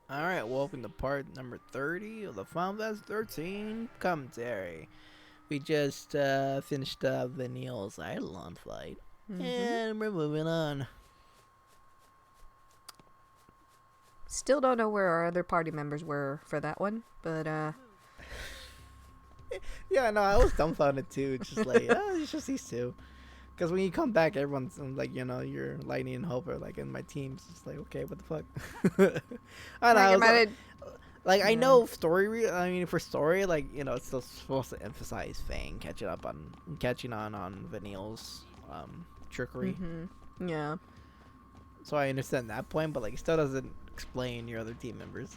Alright, welcome to part number 30 of the Final Fantasy 13 commentary. We just finished the Neil's Eidolon fight, and we're moving on. Still don't know where our other party members were for that one, but Yeah, no, I was dumbfounded too. It's just like, oh, it's just these two. Because when you come back, everyone's like, you're Lightning and Hope are like in my teams. It's like, okay, what the fuck? I know. I know I mean, for story, like it's still supposed to emphasize Fang catching on Vanille's trickery. Yeah. So I understand that point, but like, it still doesn't explain your other team members.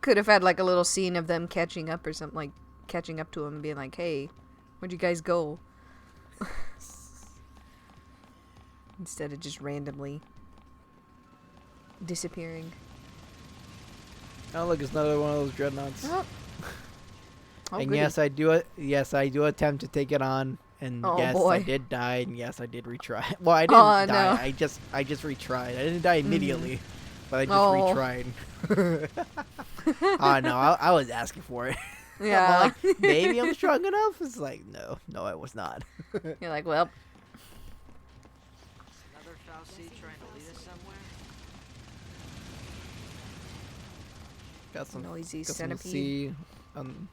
Could have had like a little scene of them catching up or something, like catching up to him and being like, "Hey, where'd you guys go?" Instead of just randomly disappearing. Oh, look, it's another one of those dreadnoughts. Oh, And goody. yes, I do attempt to take it on, and Oh, yes, boy. I did die, and yes, I did retry. Well, I didn't die. No. I just retried. I didn't die immediately, but I just Oh. retried. Oh no, I was asking for it. Yeah. I'm like, maybe I'm strong enough. It's like, no, I was not. You're like, well, Another Falsey trying to lead us somewhere? Got some noisy got some centipede. sea on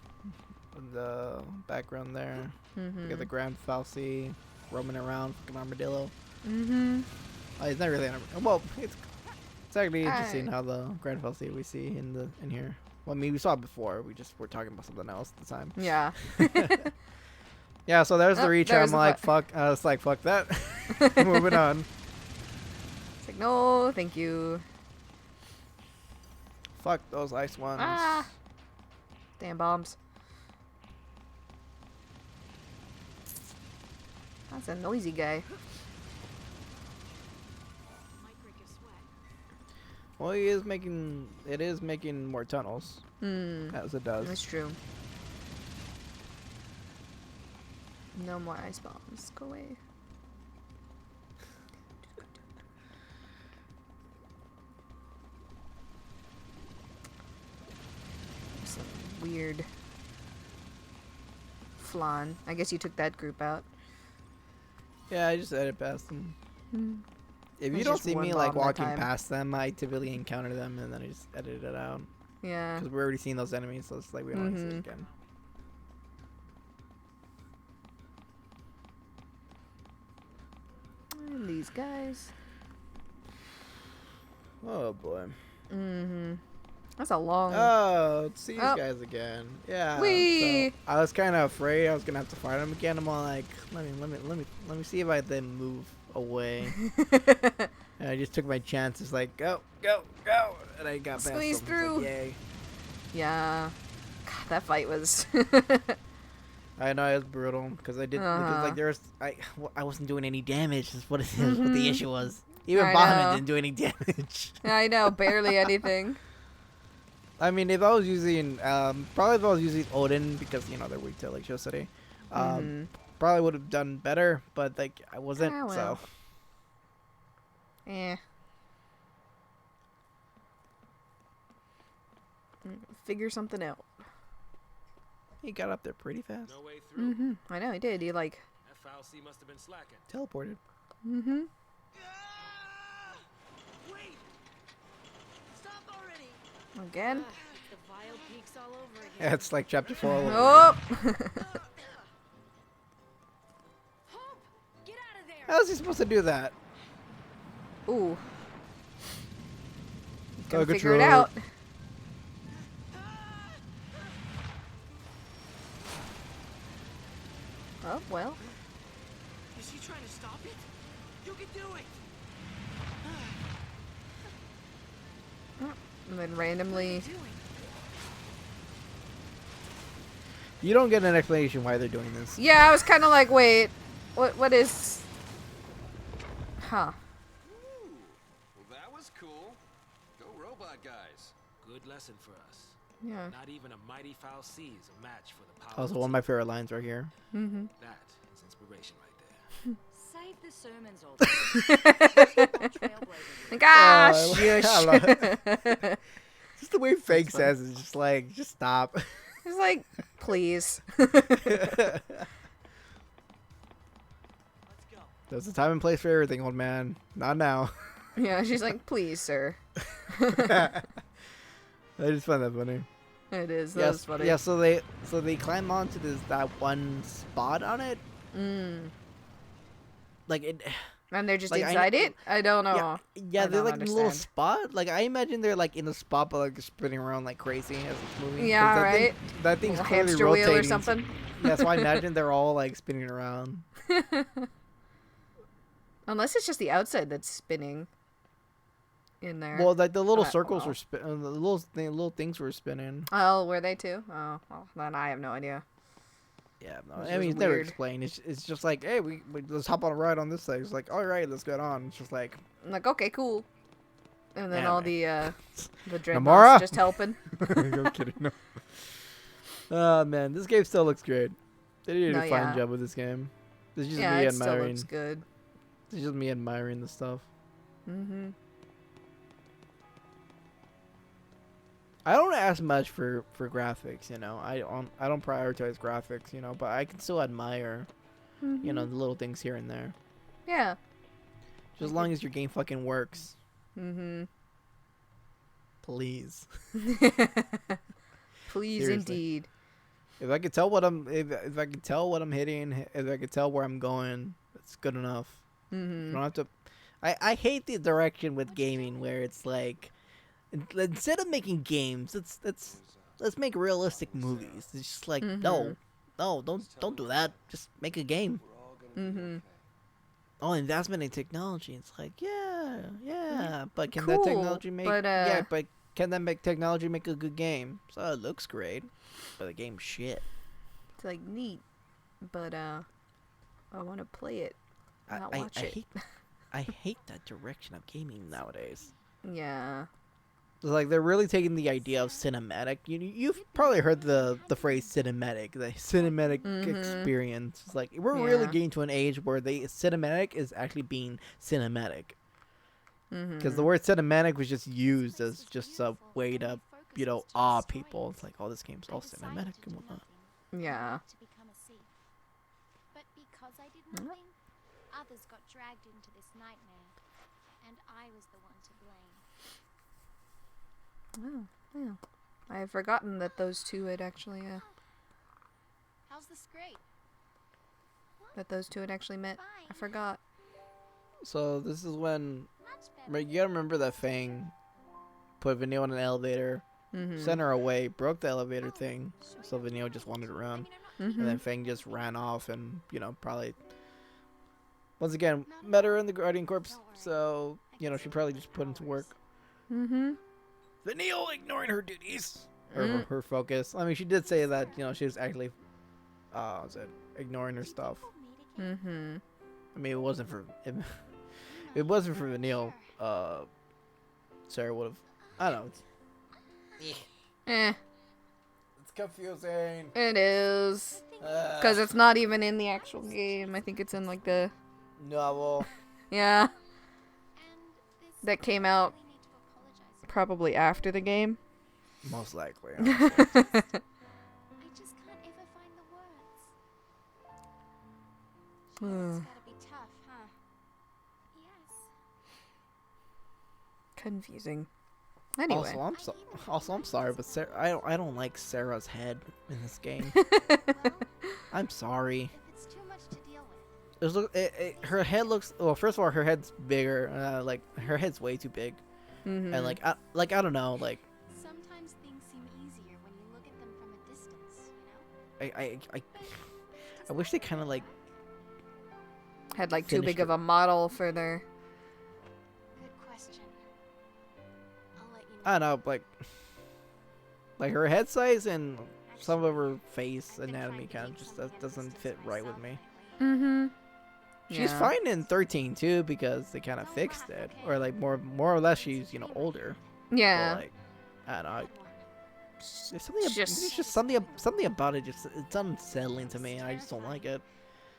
the background there. We got the Grand Falsey roaming around, fucking armadillo. Oh, it's not really an armadillo. Well, it's actually interesting how the Grand Falsey we see in here. Well, I mean, we saw it before. We're talking about something else at the time. yeah. Yeah, so there's the Oh, reach. there's I'm the like, fuck. It's like, fuck that. Moving on. It's like, no, thank you. Fuck those ice ones. Ah. Damn bombs. That's a noisy guy. Might break a sweat. Well, it is making more tunnels, as it does. That's true. No more ice bombs. Go away. Some weird flan. I guess you took that group out. Yeah, I just edit past them. If you It's don't just see one me like bomb at a walking time. past them, I typically encounter them and then I just edit it out Yeah. because we're already seeing those enemies, so it's like we don't need to see it again. And these guys. Oh boy. That's a long. Oh, let's see these Oh. guys again. Yeah. Whee! So I was kind of afraid I was gonna have to fight them again. I'm all like, let me see if I then move away. And I just took my chances, like go, and I got past Squeeze them. It's like, through. yay! Yeah. God, that fight was. I know it was brutal because I did because like I wasn't doing any damage. Is what it is. What the issue was. Even I Bahamut know. didn't do any damage. I know, barely anything. I mean, if I was using probably if I was using Odin because they're weak to electricity, probably would have done better. But like I wasn't, Ah, well. so Eh. Figure something out. he got up there pretty fast. No way through. I know he did. He like. That Falsey must have been slacking. Teleported. Wait! Stop already! Again? The vile peaks all over again. Yeah, it's like chapter 4. Oh! Hope! Get out of there! How's he supposed to do that? Ooh. Go Gotta figure it control. out. Oh, well. Is he trying to stop it? You can do it! And then randomly. Doing? You don't get an explanation why they're doing this. Yeah, I was kind of like, wait. What is. Huh. Ooh, well that was cool. Go robot guys. Good lesson for us. Yeah. Not even a mighty Falsey is a match for the power. Also, one of my favorite lines right here. That is inspiration right there. Save the sermons all day. Like, I shush. love it. Just the way Fake says it's just like, just stop. It's like, please. There's a time and place for everything, old man. Not now. Yeah, she's like, please, sir. I just find that funny. It is. Yes, That's funny. yeah. So they climb onto that one spot on it. Like it. And they're just Like, inside it? I don't know. Yeah, I they're don't like in a little understand. spot. Like I imagine they're like in a spot, but like spinning around like crazy as it's moving. 'Cause Yeah, right. That thing's Little clearly hamster rotating. wheel or something. Yeah, so I imagine they're all like spinning around. Unless it's just the outside that's spinning in there. Well, like the little I- circles well. were spinning. The little things were spinning. Oh, were they too? Oh, well, then I have no idea. Yeah, no, Which I mean is it's never weird. explained. It's just like, hey, we let's hop on a ride on this side. It's like, all right, let's get on. It's just like, I'm like, okay, cool. And then all the Namora? dreadnoughts just helping. I'm kidding. No. Oh man, this game still looks great. They did a No, fine yeah. job with this game. It's just Yeah, me it still admiring. looks good. It's just me admiring the stuff. Mm-hmm. I don't ask much for graphics, you know. I don't prioritize graphics, you know, but I can still admire, you know, the little things here and there. Yeah. Just as long as your game fucking works, Mm-hmm. please. Please, Seriously. indeed. If I could tell what I'm if I could tell what I'm hitting, if I could tell where I'm going, that's good enough. You Mm-hmm. don't have to. I hate the direction with gaming where it's like, instead of making games, let's make realistic movies. It's just like no, don't do that. Just make a game. Mm-hmm. Oh, investment in technology. It's like yeah, but can Cool, that technology make but, but can that make technology make a good game? So it looks great, but the game's shit. It's like neat, but I want to play it, not I watch it. I hate that direction of gaming nowadays. Yeah. It's like they're really taking the idea of cinematic. You've probably heard the phrase cinematic, the cinematic experience. It's like we're really Yeah. getting to an age where the cinematic is actually being cinematic. Because the word cinematic was just used as just a way to, you know, awe people. It's like, oh, this game's all cinematic and whatnot. Yeah. To become a thief. But because I did nothing, others got dragged into this nightmare, and I was the one to blame. Oh, yeah. I had forgotten that those two had actually How's the scrape? met. I forgot. So this is when, Much better. right, you gotta remember that Fang put Vanille in an elevator, sent her away, broke the elevator thing, so Vanille just wandered around. And then Fang just ran off and, you know, probably, once again, met her in the Guardian Corps. So, you know, she probably just put into work. Mm-hmm. Vanille ignoring her duties. Or her focus. I mean, she did say that, you know, she was actually, ignoring her stuff. Mm-hmm. I mean, it wasn't for, if it wasn't for Vanille, Sarah would have, I don't know. It's confusing. It is. Because it's not even in the actual game. I think it's in, like, the... Novel. Yeah. And this That came out we need to apologize for. probably after the game. Most likely. I just can't ever find the words. It's gotta be tough, huh? Yes. Confusing. Anyway. Also, I'm sorry, but Sarah, I don't like Sarah's head in this game. Well, I'm sorry. if it's too much to deal with. Her head looks. Well, first of all, her head's bigger. Like her head's way too big, Mm-hmm. and I don't know. Like Sometimes things seem easier when you look at them from a distance, you know? I wish they kind of like. Had, like, too finished big of a model for their... Good question. I'll let you know. I don't know, like her head size and some of her face anatomy kind of just doesn't fit right with me. Mm-hmm. She's fine in 13 too because they kind of fixed it, or like more or less she's, you know, older. Yeah. But, like, I don't know. There's something. Just- It's just something about it. Just it's unsettling to me. I just don't like it.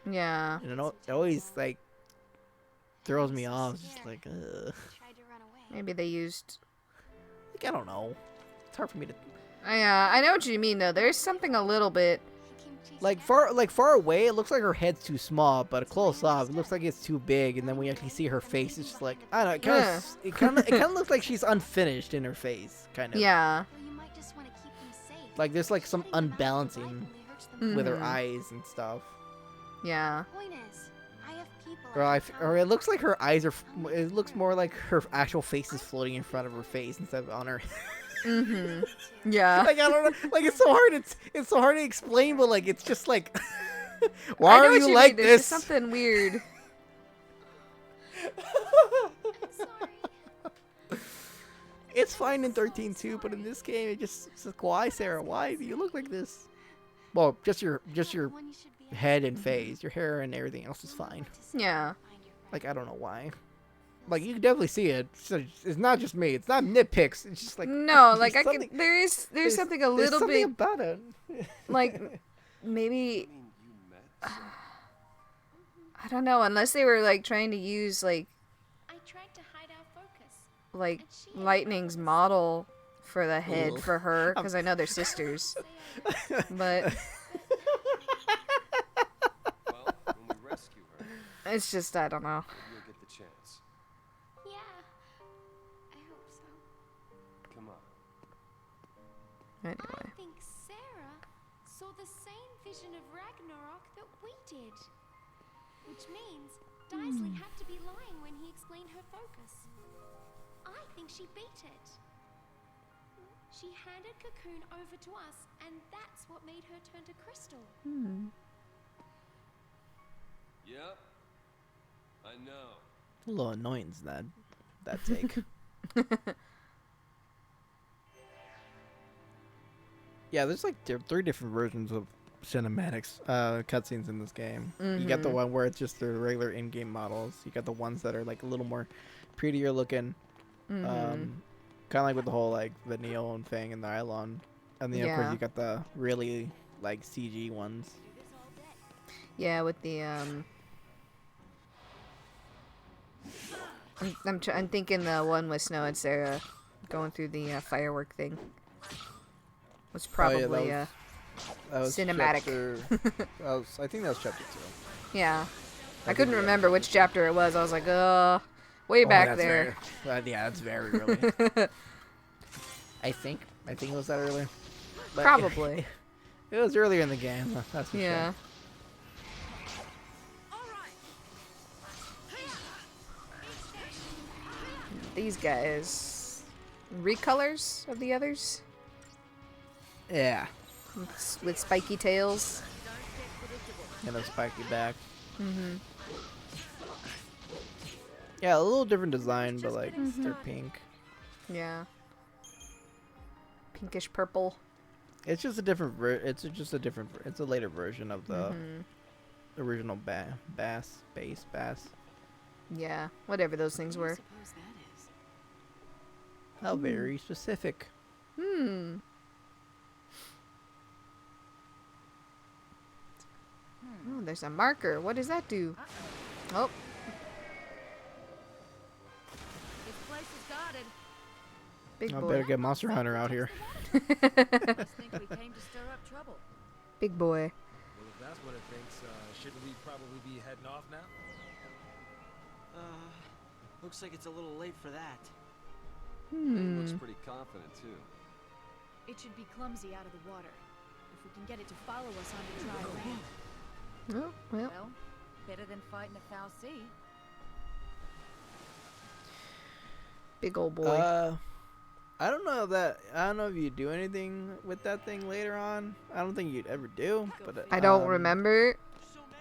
Yeah. And it always like throws I'm me so off. It's just scared. like, I tried to run away. Maybe they used. I don't know. It's hard for me to Yeah, I know what you mean though. There's something a little bit. He came chasing like after far away. It looks like her head's too small, but close up, it looks like it's too big. And then when you actually see her face, it's just like I don't know. It kind of looks like she's unfinished in her face, kind of. Yeah. Well, you might just want to keep them safe. Like there's like some Letting them out into the light unbalancing only hurts them. with her Mhm. eyes and stuff. Yeah. Point is, I have people. Or it looks like her eyes are. It looks more like her actual face is floating in front of her face instead of on her. Mhm. Yeah. Like I don't know. Like it's so hard. It's so hard to explain, but like it's just like. I Why know are what you mean. like There's this? just something weird. I'm sorry. It's fine in 13 too, but in this game it just it's like, why, Sarah? Why do you look like this? Well, just your One you should be head and face, your hair and everything else is fine. Yeah. Like I don't know why. Like you can definitely see it. It's not just me. It's not nitpicks. It's just like No, there's like I something- can. There's something a there's little something bit about it. like maybe I mean, you met. I don't know. Unless they were like trying to use like I tried to hide our focus. like And she had Lightning's focus. model for the head Ugh. for her because I know they're sisters. Say I But Well, when we rescue her, it's just I don't know. maybe you'll get the chance. Yeah. I hope so. Come on. Anyway. I think Sarah saw the same vision of Ragnarok that we did. Which means Daisley had to be lying when he explained her focus. I think she beat it. She handed Cocoon over to us, and that's what made her turn to Crystal. Yep. I know. A little annoying, that take. Yeah, there's like 3 different versions of cinematics, cutscenes in this game. You got the one where it's just the regular in-game models. You got the ones that are like a little more prettier looking, kind of like with the whole like the Neon thing and the Ilon, and then of course Yeah. you got the really like CG ones. Yeah, with the I'm thinking the one with Snow and Sarah going through the firework thing was probably that was cinematic. I think that was chapter 2. yeah. I couldn't remember which chapter it was. I was like, way back that's there. Yeah, that's very early. I think it was that early. But Probably. it was earlier in the game. That's for Yeah. sure. These guys, recolors of the others Yeah. with spiky tails. And a spiky back. Yeah, a little different design, but like they're pink. Yeah. Pinkish purple. It's just a different. It's a later version of the original bass. Yeah. Whatever those things were. Suppose that is. How very specific. Hmm. Oh, there's a marker. What does that do? Oh, This place is guarded. big I boy. better get Monster Hunter out here. Must think we came to stir up trouble. Big boy. Well, if that's what it thinks, shouldn't we probably be heading off now? Looks like it's a little late for that. It looks pretty confident, too. It should be clumsy out of the water. If we can get it to follow us onto dry land. Oh, well. Well, better than fighting a foul sea. Big old boy. I don't know if you do anything with that thing later on. I don't think you'd ever do, but I don't remember.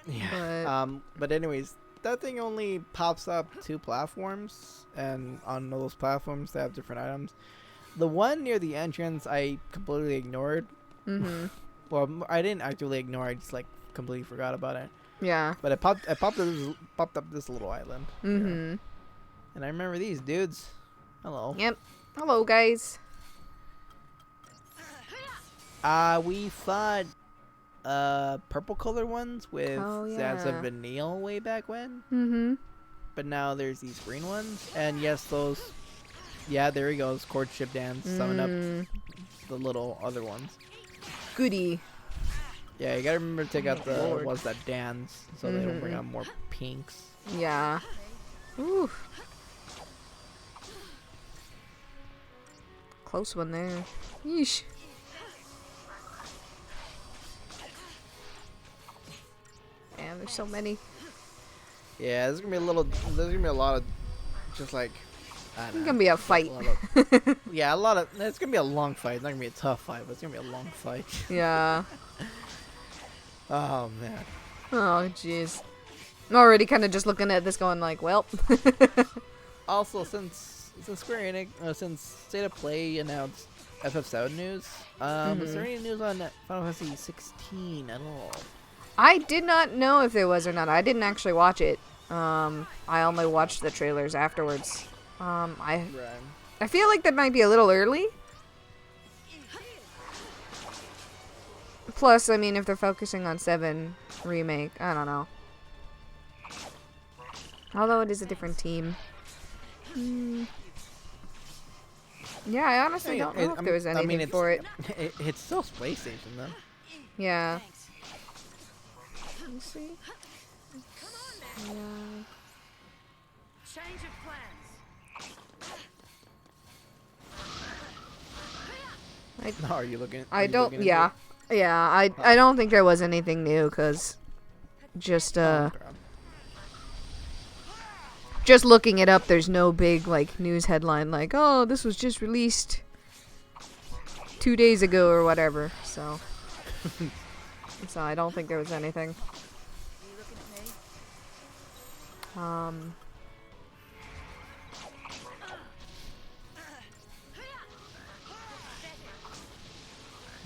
Yeah. But anyways, that thing only pops up 2 platforms, and on those platforms they have different items. The one near the entrance I completely ignored. Mm-hmm. Well, I didn't actively ignore. I just like completely forgot about it. Yeah. But it popped up this little island. Mm-hmm. And I remember these dudes. Hello. Yep. Hello, guys. We fought purple colored ones with Oh, Zaza yeah. Vanille way back when. Mm-hmm. but now there's these green ones, and yes, those. Yeah, there he goes. Courtship dance, summon up the little other ones. Goody. Yeah, you gotta remember to take out the Lord. ones that dance, so they don't bring out more pinks. Yeah. Ooh. Close one there. Yeesh. Damn, there's so many. Yeah, there's gonna be a little. There's gonna be a lot of, just like. I It's don't know. gonna be a fight. Yeah, a lot of. It's gonna be a long fight. It's not gonna be a tough fight, but it's gonna be a long fight. Yeah. Oh man. Oh, jeez. I'm already kind of just looking at this going like, well. Also, since Square Enix, since State of Play announced FF7 news, was there any news on Final Fantasy 16 at all? I did not know if there was or not. I didn't actually watch it. I only watched the trailers afterwards. I feel like that might be a little early. Plus, I mean, if they're focusing on 7 remake, I don't know. Although it is a different team. Yeah, I honestly don't know if there was anything for it. It's still PlayStation though. Yeah. Thanks. Let me see. Change of plans. No, are you looking? I don't. Yeah. Yeah. I don't think there was anything new because just just looking it up, there's no big like news headline like, oh, this was just released 2 days ago or whatever. So, so I don't think there was anything.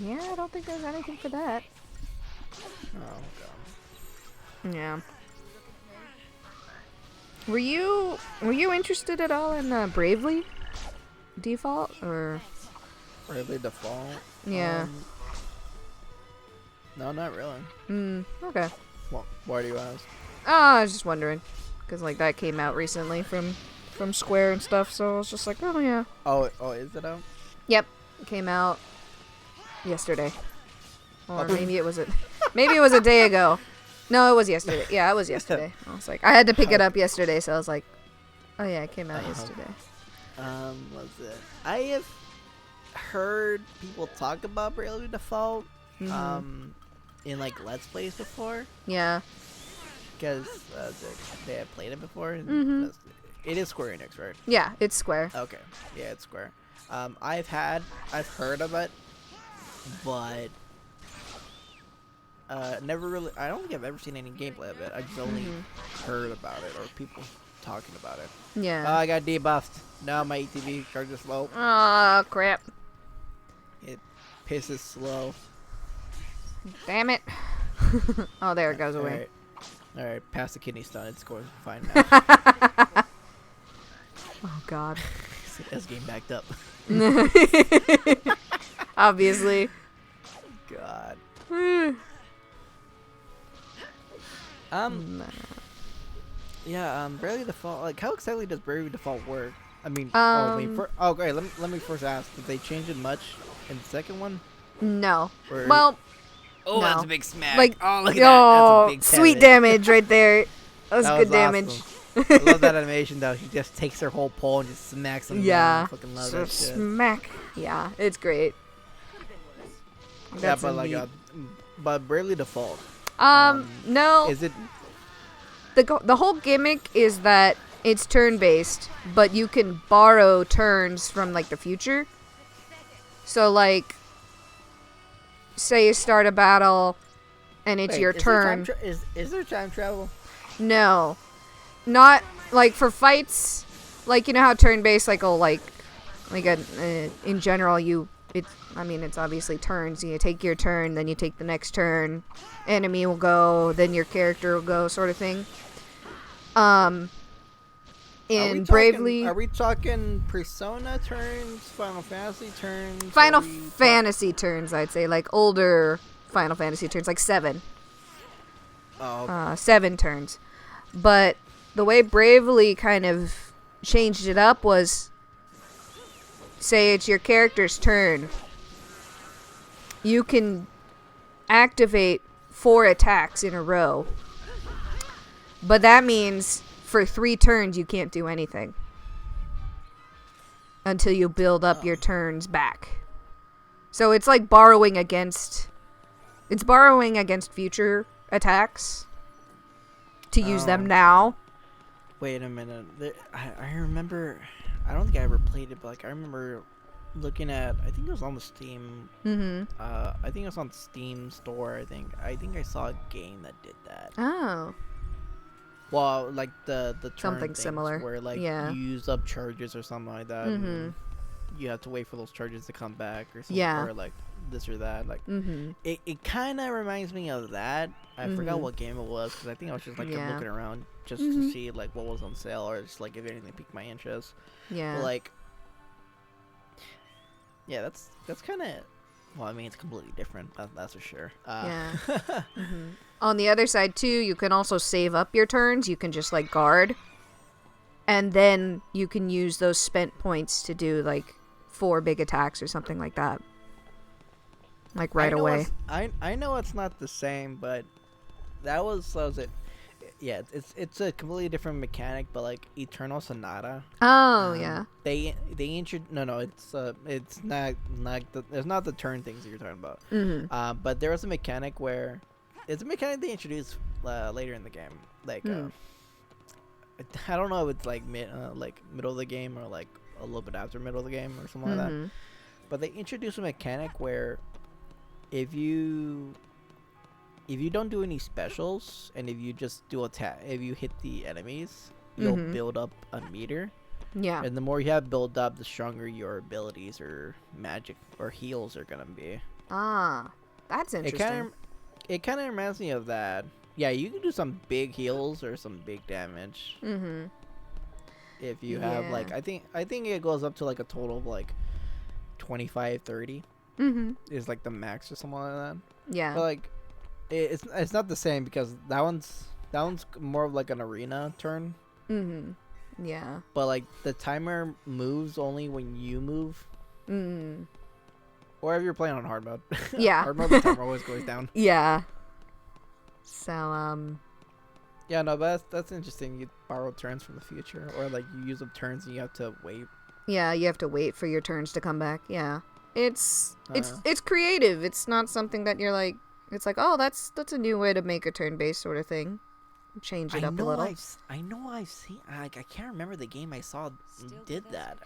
Yeah, I don't think there's anything for that. Oh god. Yeah. Were you interested at all in Bravely Default or? Bravely Default? Yeah. No, not really. Okay. Well, why do you ask? Oh, I was just wondering, cause like that came out recently from Square and stuff, so I was just like, oh yeah. Oh, is it out? Yep, it came out yesterday, or maybe it was a day ago. No, it was yesterday. Yeah, it was yesterday. I was like, I had to pick it up yesterday, so I was like, oh yeah, it came out yesterday. Was it? I have heard people talk about Bravely Default, in like Let's Plays before. Yeah. Because they have played it before. And it is Square Enix, right? Yeah, it's Square. Okay. Yeah, it's Square. I've heard of it, but never really. I don't think I've ever seen any gameplay of it. I just only heard about it or people talking about it. Yeah. Oh, I got debuffed. Now my ATV charge is slow. Oh crap! It pisses slow. Damn it! Oh, there it goes away. All right. Past the kidney stone. It's going fine now. Oh god. This game backed up. Obviously. God. Yeah. Bravely Default. Like, how exactly does Bravely Default work? I mean, okay. Let me first ask. Did they change it much in the second one? No. Or, Well. oh, no. that's a big smack. Like, oh, look at that. That's a big sweet damage right there. That was good damage. Awesome. I love that animation though. She just takes her whole pole and just smacks them. Yeah. Down. I fucking love So that shit. smack. Yeah, it's great. That's yeah, but neat. but Bravely Default. No. Is it? The whole gimmick is that it's turn-based, but you can borrow turns from like the future. So like, say you start a battle, and it's your turn. Is there time travel? No, not like for fights. Like, you know how turn-based, like in general, it's obviously turns. You take your turn, then you take the next turn. Enemy will go, then your character will go, sort of thing. In Bravely, are we talking Persona turns, Final Fantasy turns? Final Fantasy turns, I'd say, like older Final Fantasy turns, like 7. Oh. 7 turns. But the way Bravely kind of changed it up was, say it's your character's turn. You can activate 4 attacks in a row. But that means for 3 turns you can't do anything. Until you build up your turns back. So it's like borrowing against future attacks to use them now. Wait a minute. I remember. I don't think I ever played it, but like I remember looking at. I think it was on the Steam. I think it was on Steam store. I think I saw a game that did that. Oh. Well, like the turn Something things similar. where like Yeah. you use up charges or something like that. And you have to wait for those charges to come back or something. Yeah. Or like this or that. Like it kind of reminds me of that. I forgot what game it was because I think I was just like looking around just to see like what was on sale or just like if anything piqued my interest. Yeah. But like, yeah, that's kind of. Well, I mean, it's completely different. That's for sure. Yeah. On the other side too, you can also save up your turns. You can just like guard, and then you can use those spent points to do like 4 big attacks or something like that. Like right away. I know it's not the same, but that was it. Yeah, it's a completely different mechanic, but like Eternal Sonata. Oh yeah. They introduced it's not it's not the turn things that you're talking about. But there was a mechanic where it's a mechanic they introduced later in the game. Like I don't know if it's like middle of the game or like a little bit after middle of the game or something like that. But they introduced a mechanic where if you don't do any specials and if you just do attack, if you hit the enemies, you'll build up a meter. Yeah. And the more you have built up, the stronger your abilities or magic or heals are gonna be. Ah, that's interesting. It kind of reminds me of that. Yeah, you can do some big heals or some big damage. If you have like, I think it goes up to like a total of like 25, 30. Is like the max or something like that. Yeah. But like, it's not the same because that one's more of like an arena turn. Yeah. But like the timer moves only when you move. Or if you're playing on hard mode. Yeah. Hard mode, the timer always goes down. Yeah. So Yeah, no, but that's interesting. You borrow turns from the future, or like you use up turns and you have to wait. yeah, you have to wait for your turns to come back. Yeah. It's creative. It's not something that you're like. It's like, oh, that's a new way to make a turn-based sort of thing. Change it up a little. I know I've seen. I can't remember the game I saw did that.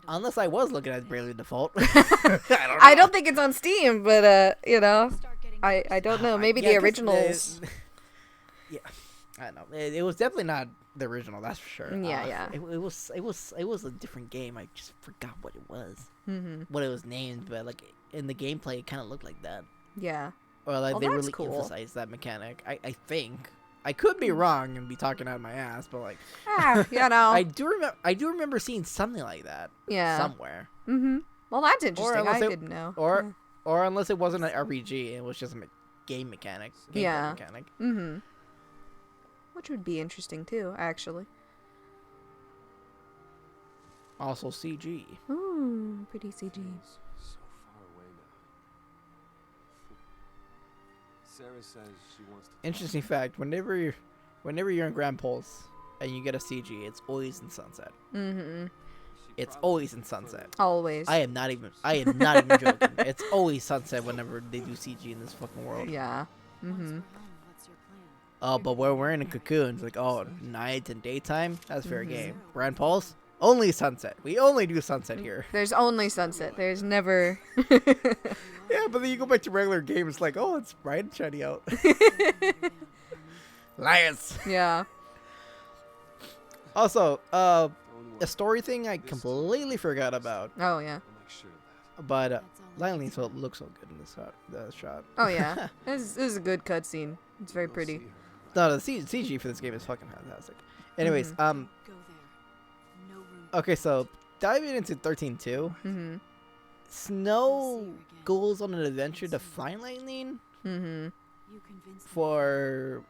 Unless I was looking at Bravely Default. I don't think it's on Steam, but you know, I don't know. Maybe the originals. Yeah, I know. It was definitely not the original. That's for sure. Yeah. It was a different game. I just forgot what it was. What it was named, but like in the gameplay, it kind of looked like that. Yeah. Or like they really emphasized that mechanic. I think. I could be wrong and be talking out of my ass, but like, you know, I do remember seeing something like that. Yeah. Somewhere. Well, that's interesting. I didn't know. Or unless it wasn't an RPG, it was just a game mechanic. Yeah. Mechanic. Which would be interesting too, actually. Also CG. Ooh, pretty CG. So far away now. Sarah says she wants to. Interesting fact: whenever you're in Grand Pulse and you get a CG, it's always in Sunset. It's always in Sunset. Always. I am not even joking. It's always Sunset whenever they do CG in this fucking world. Yeah. Oh, but when we're in a cocoon, it's like, oh, night and daytime, that's fair game. Grand Pulse, only Sunset. We only do Sunset here. There's only Sunset. There's never. Yeah, but then you go back to regular game, it's like, oh, it's bright and shiny out. Liars. Yeah. Also, a story thing I completely forgot about. Oh yeah. But lightning looks so good in this shot. Oh yeah. This is a good cutscene. It's very pretty. No, the CG for this game is fucking fantastic. Anyways, okay, so diving into 13.2, Snow goes on an adventure to find lightning. For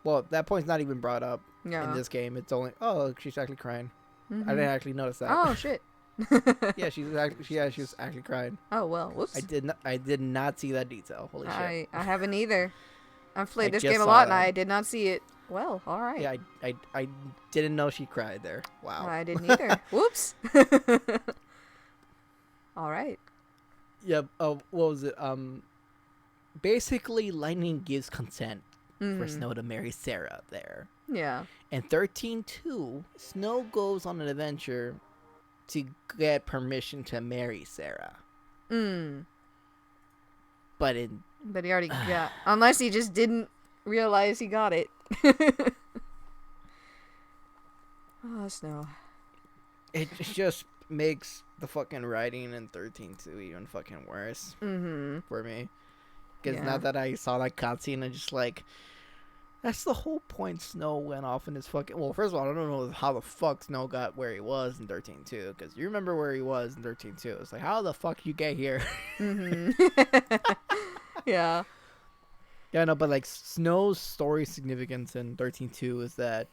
Well, that point's not even brought up Yeah. in this game. It's only, oh, she's actually crying. Mhm. I didn't actually notice that. Oh shit. Yeah, she was actually crying. Oh well. Whoops. I did not see that detail. Holy shit. I haven't either. I've played I this just game a saw lot and that. I did not see it. Well, all right. Yeah, I didn't know she cried there. Wow. I didn't either. Whoops. All right. Yeah. What was it? Basically, Lightning gives consent for Snow to marry Sarah there. Yeah. And 13-2, Snow goes on an adventure to get permission to marry Sarah. But But he already got. Unless he just didn't realize he got it. Oh, Snow. it just makes the fucking writing in 13-2 even fucking worse for me. Because now that I saw that cutscene, I'm just like, that's the whole point. Snow went off in his fucking. Well, first of all, I don't know how the fuck Snow got where he was in 13-2. Because you remember where he was in 13-2. It's like, how the fuck you get here? Yeah. Yeah, no, but like Snow's story significance in 13-2 is that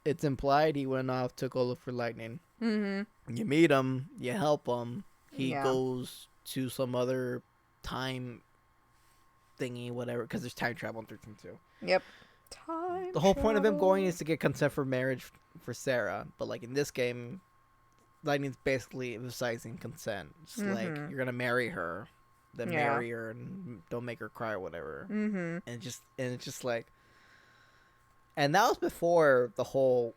it's implied he went off, took over for Lightning. You meet him, you help him. He goes to some other time thingy, whatever, because there's time travel in 13-2. Yep. Time. The whole point of him going is to get consent for marriage for Sarah, but like in this game, Lightning's basically emphasizing consent. It's like you're gonna marry her, then marry her and don't make her cry or whatever. And it's just like, and that was before the whole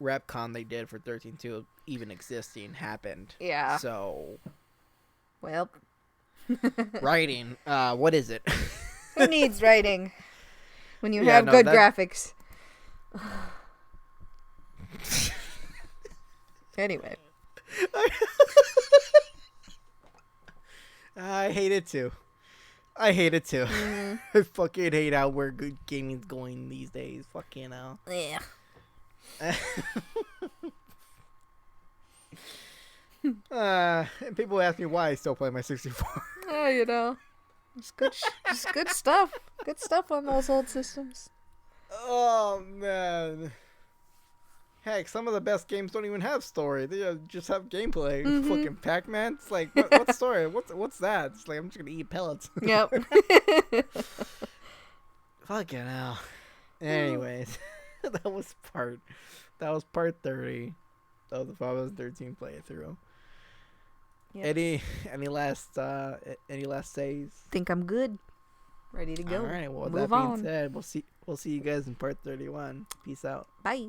retcon they did for 13-2 even existing happened. Yeah. So, Well. writing, what is it? Who needs writing when you Yeah, have no, good that- graphics? Anyway. I hate it too. I fucking hate how where good gaming's going these days. Fucking hell. Yeah. And people ask me why I still play my 64. Oh, you know. It's good, it's good stuff. Good stuff on those old systems. Oh man. Heck, some of the best games don't even have story. They just have gameplay. Fucking Pac-Man. It's like, what story? What's that? It's like I'm just gonna eat pellets. Yep. Fucking hell. Anyways, that was part 30 of the Final Fantasy 13 playthrough. Yep. Any last says? Think I'm good. Ready to go. All right. Well, Move that being on. said, we'll see you guys in part 31. Peace out. Bye.